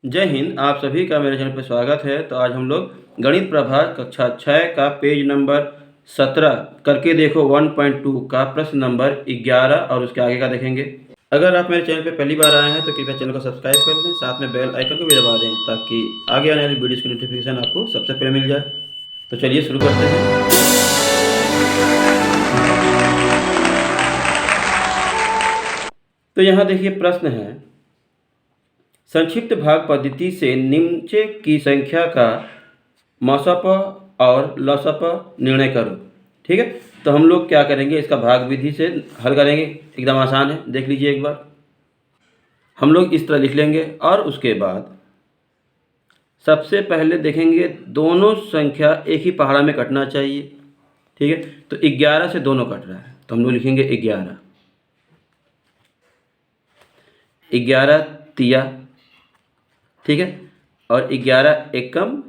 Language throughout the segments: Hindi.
जय हिंद। आप सभी का मेरे चैनल पर स्वागत है। तो आज हम लोग गणित प्रभार कक्षा 6 का पेज नंबर 17 करके देखो 1.2 का प्रश्न नंबर 11 और उसके आगे का देखेंगे। अगर आप मेरे चैनल पर पहली बार आए हैं तो कृपया चैनल को सब्सक्राइब कर लें, साथ में बेल आइकन को भी दबा दें ताकि आगे आने वाली वीडियोज़ की नोटिफिकेशन आपको सबसे पहले मिल जाए। तो चलिए शुरू करते हैं। तो यहाँ देखिए प्रश्न है, संक्षिप्त भाग पद्धति से नीचे की संख्या का मसप और लसप निर्णय करो। ठीक है, तो हम लोग क्या करेंगे, इसका भाग विधि से हल करेंगे। एकदम आसान है, देख लीजिए एक बार। हम लोग इस तरह लिख लेंगे और उसके बाद सबसे पहले देखेंगे दोनों संख्या एक ही पहाड़ा में कटना चाहिए। ठीक है, तो 11 से दोनों कट रहा है तो हम लोग लिखेंगे 11 तिया। ठीक है, और 11 एकम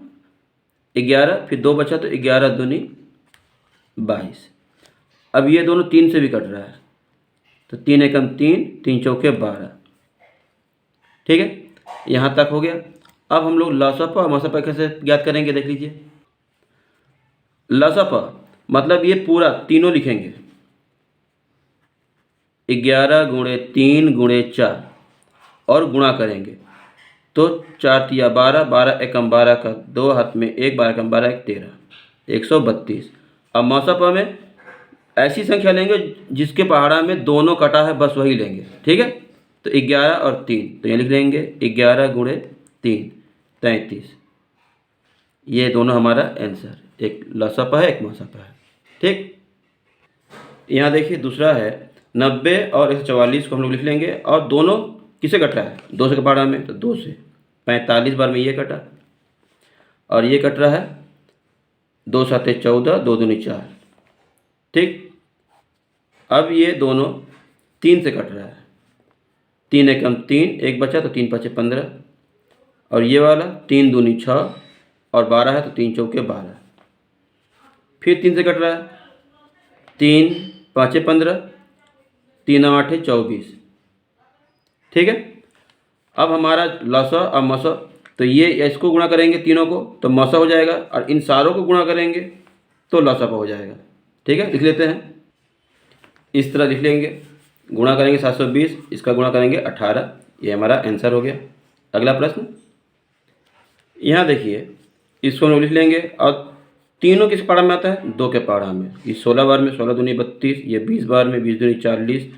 11, फिर 2 बचा तो 11 दूनी 22। अब ये दोनों 3 से भी कट रहा है तो 3 एकम 3, 3 चौके 12। ठीक है, यहाँ तक हो गया। अब हम लोग लसप और मसप कैसे ज्ञात करेंगे, देख लीजिए। लसप मतलब ये पूरा तीनों लिखेंगे, 11 गुणे 3 गुणे 4 और गुणा करेंगे तो 4 तिया 12, 12 एकम 12 का 2 हाथ में 1, 12 एकम 12 1 13, 132। अब मसप में ऐसी संख्या लेंगे जिसके पहाड़ा में दोनों कटा है, बस वही लेंगे। ठीक है, तो 11 और 3, तो ये लिख लेंगे 11 गुणे 3 33। ये दोनों हमारा आंसर, एक लसप है एक मसप है। ठीक, यहाँ देखिए दूसरा है 90 और 144 को हम लोग लिख लेंगे और दोनों किसे कट रहा है, 2 से पहाड़ा में, तो 2 से 45 बार में ये कटा और ये कट रहा है 2 7 14, 2 दूनी 4। ठीक, अब ये दोनों 3 से कट रहा है, 3 एकम 3, 1 बचा तो 3 5 15, और ये वाला 3 दूनी 6 और 12 है तो 3 चौके 12। फिर 3 से कट रहा है, 3 5 15, 3 8 24। ठीक है, अब हमारा लसा और मसा, तो ये इसको गुणा करेंगे तीनों को तो मसा हो जाएगा और इन सारों को गुणा करेंगे तो लसप हो जाएगा। ठीक है, लिख लेते हैं, इस तरह लिख लेंगे। गुणा करेंगे 720, इसका गुणा करेंगे 18, ये हमारा आंसर हो गया। अगला प्रश्न, यहाँ देखिए इसको हम लोग लिख लेंगे और तीनों किस पहाड़ा में आता है, 2 के पहाड़ा में। ये 16 बार में 16 दूनी 32, ये 20 बार में 20 दूनी 40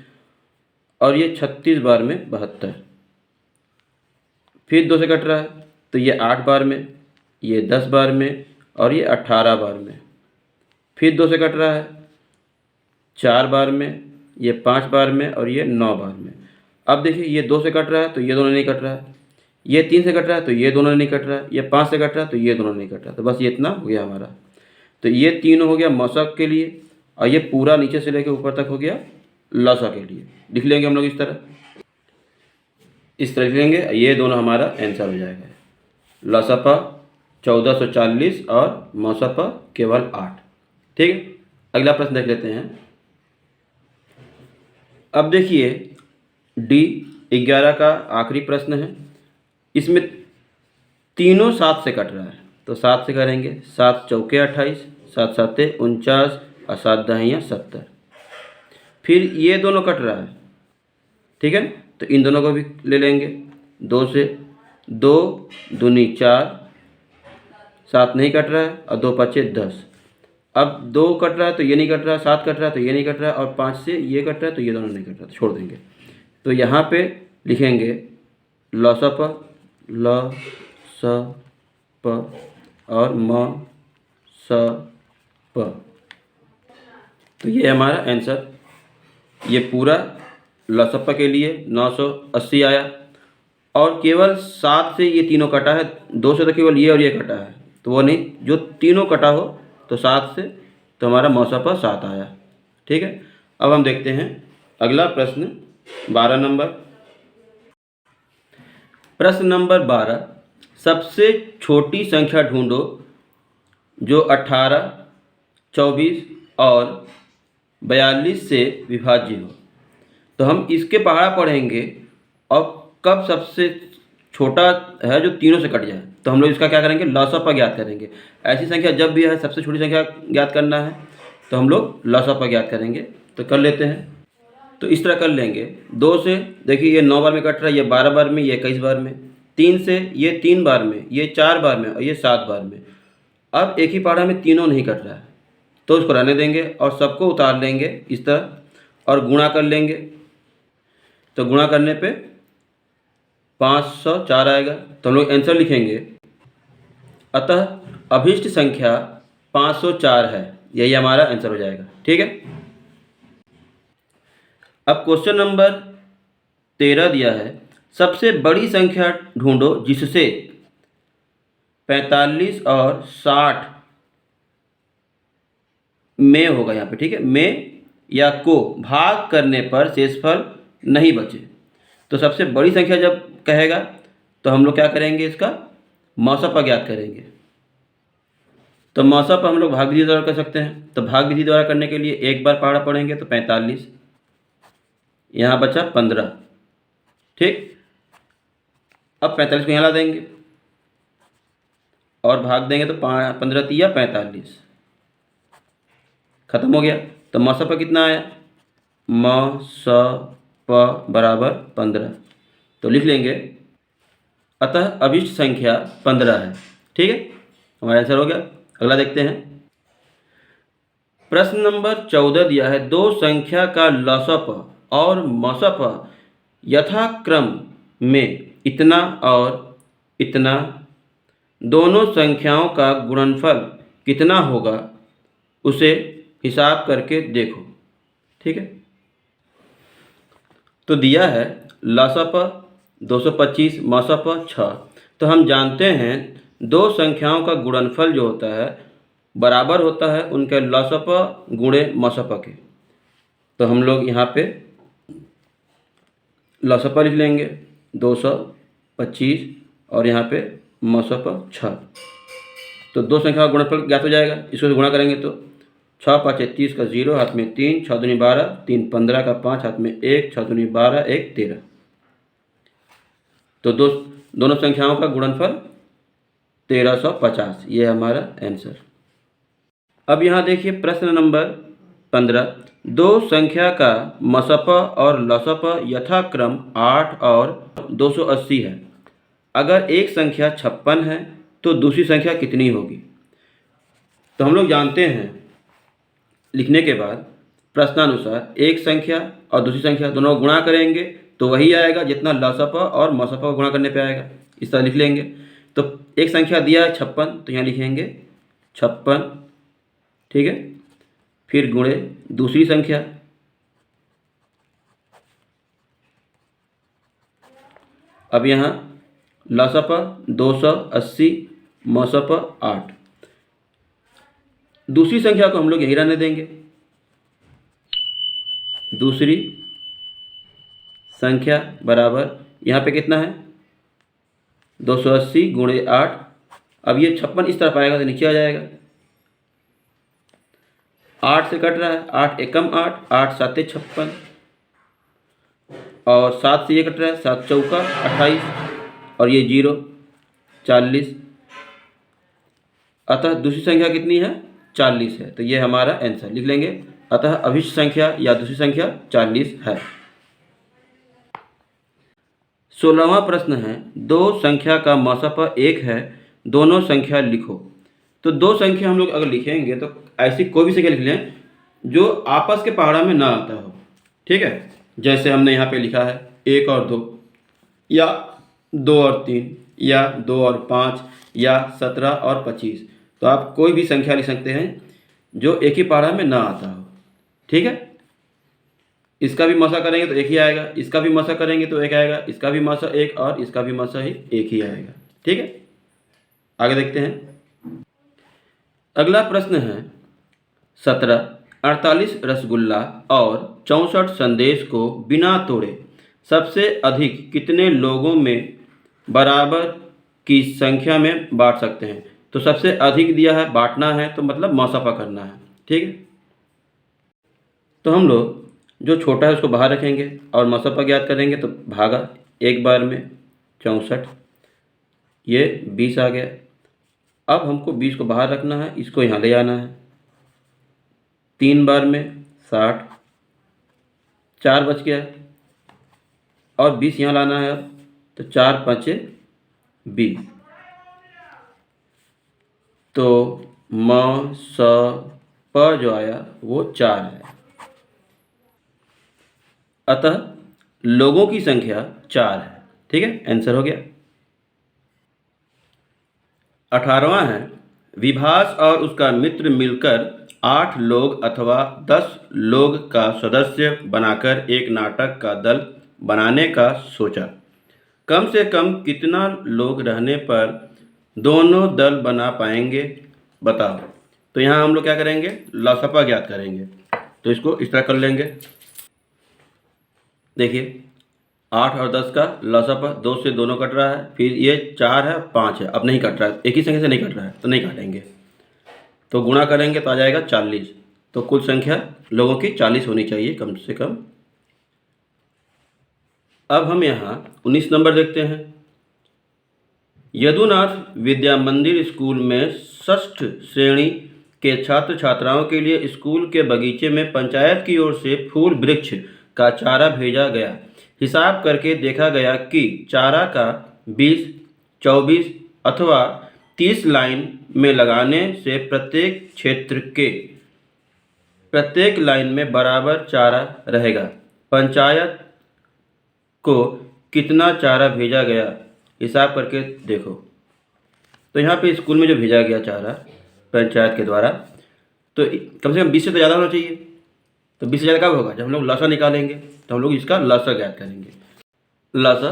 और ये 36 बार में 72। फिर 2 से कट रहा है तो ये 8 बार में, ये 10 बार में और ये 18 बार में। फिर 2 से कट रहा है 4 बार में, ये 5 बार में और ये 9 बार में। अब देखिए ये 2 से कट रहा है तो ये दोनों नहीं कट रहा है, ये 3 से कट रहा है तो ये दोनों नहीं कट रहा है, ये 5 से कट रहा है तो ये दोनों नहीं कट रहा, तो बस ये इतना हो गया हमारा। तो ये तीनों हो गया मसक के लिए और ये पूरा नीचे से लेकर ऊपर तक हो गया लसा के लिए। लिख लेंगे हम लोग इस तरह लिख लेंगे, ये दोनों हमारा आंसर हो जाएगा। लसपा 1440 और मसपा केवल 8। ठीक है, अगला प्रश्न देख लेते हैं। अब देखिए डी 11 का आखिरी प्रश्न है। इसमें तीनों 7 से कट रहा है तो 7 से करेंगे, 7 चौके 28, 7 7 49 और 7 दहियाँ 70। फिर ये दोनों कट रहा है, ठीक है, तो इन दोनों को भी ले लेंगे 2 से, 2 दूनी 4, 7 नहीं कट रहा है और 2 5 10। अब 2 कट रहा है तो ये नहीं कट रहा है, 7 कट रहा है तो ये नहीं कट रहा है और 5 से ये कट रहा है तो ये दोनों नहीं कट रहा है, तो छोड़ देंगे। तो यहाँ पे लिखेंगे लसप, ल स प और म स प। तो ये हमारा आंसर, ये पूरा लसप के लिए 980 आया और केवल 7 से ये तीनों कटा है, 2 से तो केवल ये और ये कटा है, तो वो नहीं, जो तीनों कटा हो तो 7 से, तो हमारा मौसपा 7 आया। ठीक है, अब हम देखते हैं अगला प्रश्न 12 नंबर। प्रश्न नंबर 12, सबसे छोटी संख्या ढूंढो जो 18, 24 और 42 से विभाज्य हो। तो हम इसके पहाड़ा पढ़ेंगे और कब सबसे छोटा है जो तीनों से कट जाए, तो हम लोग इसका क्या करेंगे, लसापा ज्ञात करेंगे। ऐसी संख्या जब भी है सबसे छोटी संख्या ज्ञात करना है तो हम लोग लसापा ज्ञात करेंगे। तो कर लेते हैं। तो इस तरह कर लेंगे। 2 से देखिए ये 9 बार में कट रहा है, ये 12 बार में, ये 21 बार में। 3 से ये 3 बार में, ये 4 बार में और ये 7 बार में। अब एक ही पारा में तीनों नहीं कट रहा है तो उसको रहने देंगे और सबको उतार लेंगे इस तरह और गुणा कर लेंगे। तो गुणा करने पे 504 आएगा। तो हम लोग आंसर लिखेंगे, अतः अभीष्ट संख्या 504 है। यही हमारा आंसर हो जाएगा। ठीक है। अब क्वेश्चन नंबर 13 दिया है, सबसे बड़ी संख्या ढूंढो जिससे 45 और 60 में होगा यहाँ पे। ठीक है, में या को भाग करने पर शेषफल नहीं बचे। तो सबसे बड़ी संख्या जब कहेगा तो हम लोग क्या करेंगे, इसका मौसापा ज्ञात करेंगे। तो मौसापा हम लोग भाग विधि द्वारा कर सकते हैं। तो भाग विधि द्वारा करने के लिए एक बार पहाड़ा पढ़ेंगे तो 45, यहाँ बचा 15। ठीक, अब 45 को यहाँ ला देंगे और भाग देंगे तो 15 तिया 45, खत्म हो गया। तो मौसापा कितना आया, मौसापा बराबर 15। तो लिख लेंगे, अतः अभीष्ट संख्या 15 है। ठीक है, हमारा आंसर हो गया। अगला देखते हैं। प्रश्न नंबर 14 दिया है, दो संख्या का लसापा और मसापा यथाक्रम में इतना और इतना, दोनों संख्याओं का गुणनफल कितना होगा उसे हिसाब करके देखो। ठीक है, तो दिया है लसापा 225, मसापा 6। तो हम जानते हैं दो संख्याओं का गुणनफल जो होता है बराबर होता है उनके लसापा गुणे मसापा के। तो हम लोग यहाँ पे लसापा लिख लेंगे 225 और यहाँ पे मसापा 6। तो दो संख्या का गुणनफल ज्ञात हो जाएगा। इसको गुणा करेंगे तो 6 5 30 का 0, हाथ में 3, 6 दूनी 12, 3 15 का 5, हाथ में 1, 6 दूनी 12, 1 13। तो दोनों संख्याओं का गुणनफल 1350। ये हमारा आंसर। अब यहाँ देखिए प्रश्न नंबर 15, दो संख्या का मसापा और लसापा यथाक्रम 8 और 280 है। अगर एक संख्या 56 है तो दूसरी संख्या कितनी होगी। तो हम लोग जानते हैं लिखने के बाद प्रश्नानुसार एक संख्या और दूसरी संख्या दोनों को गुणा करेंगे तो वही आएगा जितना लसापा और मसापा को गुणा करने पे आएगा। इस तरह लिख लेंगे। तो एक संख्या दिया है 56, तो यहाँ लिखेंगे 56। ठीक है, फिर गुणे दूसरी संख्या, अब यहाँ लसापा 280, मसापा 8। दूसरी संख्या को हम लोग यही रहने देंगे। दूसरी संख्या बराबर यहाँ पे कितना है 280 गुणे 8। अब ये 56 इस तरफ आएगा तो नीचे आ जाएगा। 8 से कट रहा है, 8 एकम 8, 8 साते 56 और 7 से ये कट रहा है, 7 चौका 28 और ये 0 40। अतः दूसरी संख्या कितनी है 40 है। तो ये हमारा आंसर लिख लेंगे, अतः अभिष्ट संख्या या दूसरी संख्या 40 है। 16वां प्रश्न है, दो संख्या का मसापा 1 है, दोनों संख्या लिखो। तो दो संख्या हम लोग अगर लिखेंगे तो ऐसी कोई भी संख्या लिख लें जो आपस के पहाड़ा में ना आता हो। ठीक है, जैसे हमने यहाँ पे लिखा है 1 और 2 या 2 और 3 या 2 और 5 या 17 और 25। तो आप कोई भी संख्या लिख सकते हैं जो एक ही पहाड़ा में ना आता हो। ठीक है, इसका भी मसा करेंगे तो एक ही आएगा, इसका भी मसा करेंगे तो एक आएगा, इसका भी मसा एक और इसका भी मसा ही एक ही आएगा। ठीक है, आगे देखते हैं। अगला प्रश्न है 17, 48 रसगुल्ला और 64 संदेश को बिना तोड़े सबसे अधिक कितने लोगों में बराबर की संख्या में बांट सकते हैं। तो सबसे अधिक दिया है, बांटना है तो मतलब मसापा करना है। ठीक है, तो हम लोग जो छोटा है उसको बाहर रखेंगे और मसापा ज्ञात करेंगे। तो भागा एक बार में 64, ये 20 आ गया। अब हमको 20 को बाहर रखना है, इसको यहाँ ले आना है। 3 बार में 60, 4 बच गया और 20 यहाँ लाना है। अब तो 4 5 20, तो म स प जो आया वो 4 है। अतः लोगों की संख्या 4 है। ठीक है, आंसर हो गया। 18वां है, विभास और उसका मित्र मिलकर 8 लोग अथवा 10 लोग का सदस्य बनाकर एक नाटक का दल बनाने का सोचा। कम से कम कितना लोग रहने पर दोनों दल बना पाएंगे, बताओ। तो यहाँ हम लोग क्या करेंगे, लसपा ज्ञात करेंगे। तो इसको इस तरह कर लेंगे। देखिए 8 और 10 का लसपा, 2 से दोनों कट रहा है, फिर ये 4 है 5 है, अब नहीं कट रहा है, एक ही संख्या से नहीं कट रहा है तो नहीं काटेंगे। तो गुणा करेंगे तो आ जाएगा 40। तो कुल संख्या लोगों की 40 होनी चाहिए कम से कम। अब हम यहाँ 19 नंबर देखते हैं। यदुनाथ विद्या मंदिर स्कूल में 6ठ श्रेणी के छात्र छात्राओं के लिए स्कूल के बगीचे में पंचायत की ओर से फूल वृक्ष का चारा भेजा गया। हिसाब करके देखा गया कि चारा का 20, 24 अथवा 30 लाइन में लगाने से प्रत्येक क्षेत्र के प्रत्येक लाइन में बराबर चारा रहेगा। पंचायत को कितना चारा भेजा गया, हिसाब करके देखो। तो यहाँ पे स्कूल में जो भेजा गया चारा पंचायत के द्वारा, तो कम से कम 20 से तो ज़्यादा होना चाहिए। तो 20 से ज़्यादा कब होगा, जब हम लोग लसा निकालेंगे। तो हम लोग इसका लसा ज्ञात करेंगे। लसा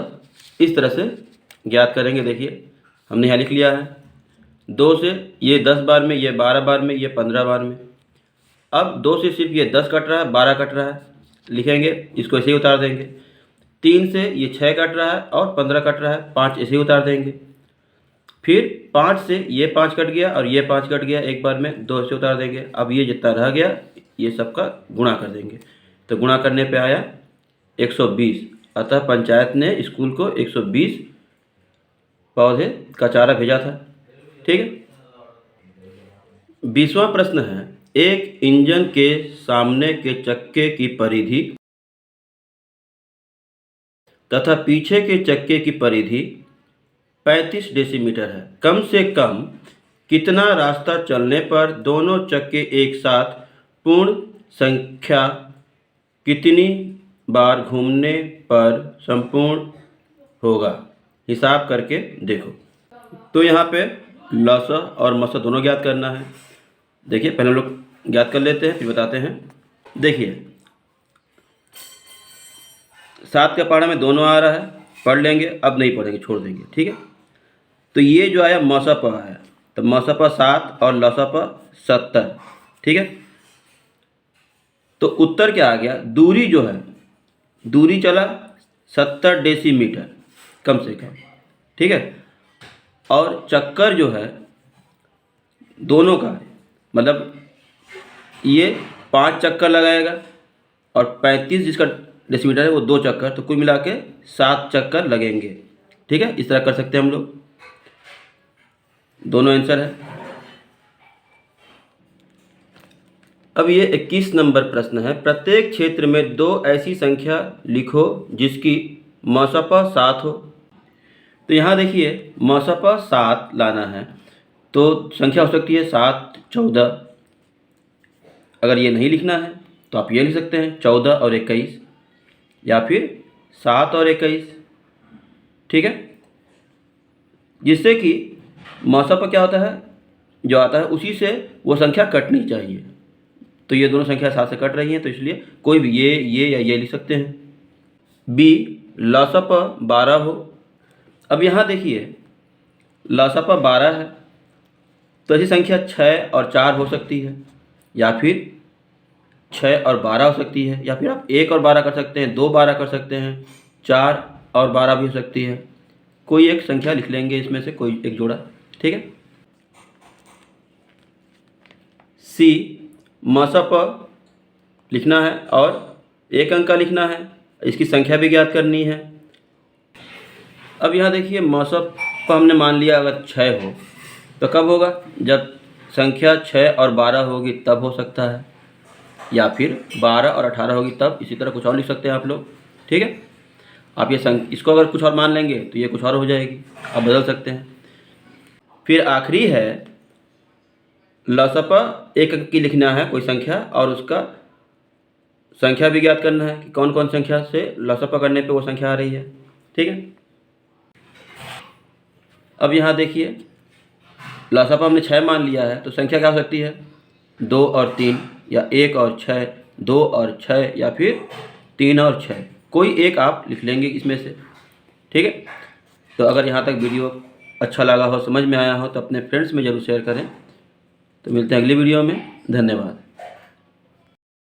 इस तरह से ज्ञात करेंगे। देखिए हमने यहाँ लिख लिया है, 2 से ये 10 बार में, ये 12 बार में, ये 15 बार में। अब 2 से सिर्फ ये 10 कट रहा है, 12 कट रहा है, लिखेंगे, इसको ऐसे ही उतार देंगे। 3 से ये 6 कट रहा है और 15 कट रहा है, 5 ऐसे ही उतार देंगे। फिर 5 से ये 5 कट गया और ये 5 कट गया एक बार में, 2 ऐसे उतार देंगे। अब ये जितना रह गया ये सबका गुणा कर देंगे। तो गुणा करने पे आया 120। अतः पंचायत ने स्कूल को 120 पौधे का चारा भेजा था। ठीक है। 20वां प्रश्न है, एक इंजन के सामने के चक्के की परिधि तथा पीछे के चक्के की परिधि 35 डेसीमीटर है। कम से कम कितना रास्ता चलने पर दोनों चक्के एक साथ पूर्ण संख्या कितनी बार घूमने पर संपूर्ण होगा, हिसाब करके देखो। तो यहाँ पे लसा और मसा दोनों ज्ञात करना है। देखिए पहले हम लोग ज्ञात कर लेते हैं फिर बताते हैं। देखिए 7 का पहाड़ा में दोनों आ रहा है, पढ़ लेंगे, अब नहीं पढ़ेंगे, छोड़ देंगे। ठीक है। तो ये जो आया मसप आया, तो मसप 7 और लसप 70। ठीक है। तो उत्तर क्या आ गया, दूरी जो है, दूरी चला 70 डेसीमीटर कम से कम। ठीक है। और चक्कर जो है दोनों का, मतलब ये 5 चक्कर लगाएगा और 35 जिसका डेसीमीटर है वो 2 चक्कर, तो कुल मिला के 7 चक्कर लगेंगे। ठीक है। इस तरह कर सकते हैं हम लोग, दोनों आंसर है। अब ये 21 नंबर प्रश्न है, प्रत्येक क्षेत्र में 2 ऐसी संख्या लिखो जिसकी मसपा 7 हो। तो यहाँ देखिए मसपा 7 लाना है, तो संख्या हो सकती है 7, 14। अगर ये नहीं लिखना है तो आप ये लिख सकते हैं 14 और 21, या फिर 7 और 21। ठीक है। जिससे कि मसपा क्या होता है, जो आता है उसी से वो संख्या कटनी चाहिए। तो ये दोनों संख्या 7 से कट रही हैं, तो इसलिए कोई भी ये या ये लिख सकते हैं। बी लसप 12 हो। अब यहाँ देखिए लसप 12 है, तो ऐसी संख्या 6 और 4 हो सकती है, या फिर 6 और 12 हो सकती है, या फिर आप 1 और 12 कर सकते हैं, 2 12 कर सकते हैं, 4 और 12 भी हो सकती है। कोई एक संख्या लिख लेंगे इसमें से, कोई एक जोड़ा। ठीक है। सी मसप लिखना है और 1 अंक का लिखना है, इसकी संख्या भी ज्ञात करनी है। अब यहाँ देखिए मसप तो हमने मान लिया अगर 6 हो तो कब होगा, जब संख्या 6 और 12 होगी तब हो सकता है, या फिर 12 और 18 होगी तब। इसी तरह कुछ और लिख सकते हैं आप लोग, ठीक है। आप ये इसको अगर कुछ और मान लेंगे तो ये कुछ और हो जाएगी, आप बदल सकते हैं। फिर आखिरी है लसपा एक की लिखना है कोई संख्या और उसका संख्या भी ज्ञात करना है कि कौन कौन संख्या से लसपा करने पे वो संख्या आ रही है, ठीक है। अब यहाँ देखिए लसपा हमने 6 मान लिया है तो संख्या क्या हो सकती है, 2 और 3 या 1 और 6, 2 और 6 या फिर 3 और 6, कोई एक आप लिख लेंगे इसमें से, ठीक है। तो अगर यहाँ तक वीडियो अच्छा लगा हो, समझ में आया हो तो अपने फ्रेंड्स में ज़रूर शेयर करें। तो मिलते हैं अगली वीडियो में, धन्यवाद।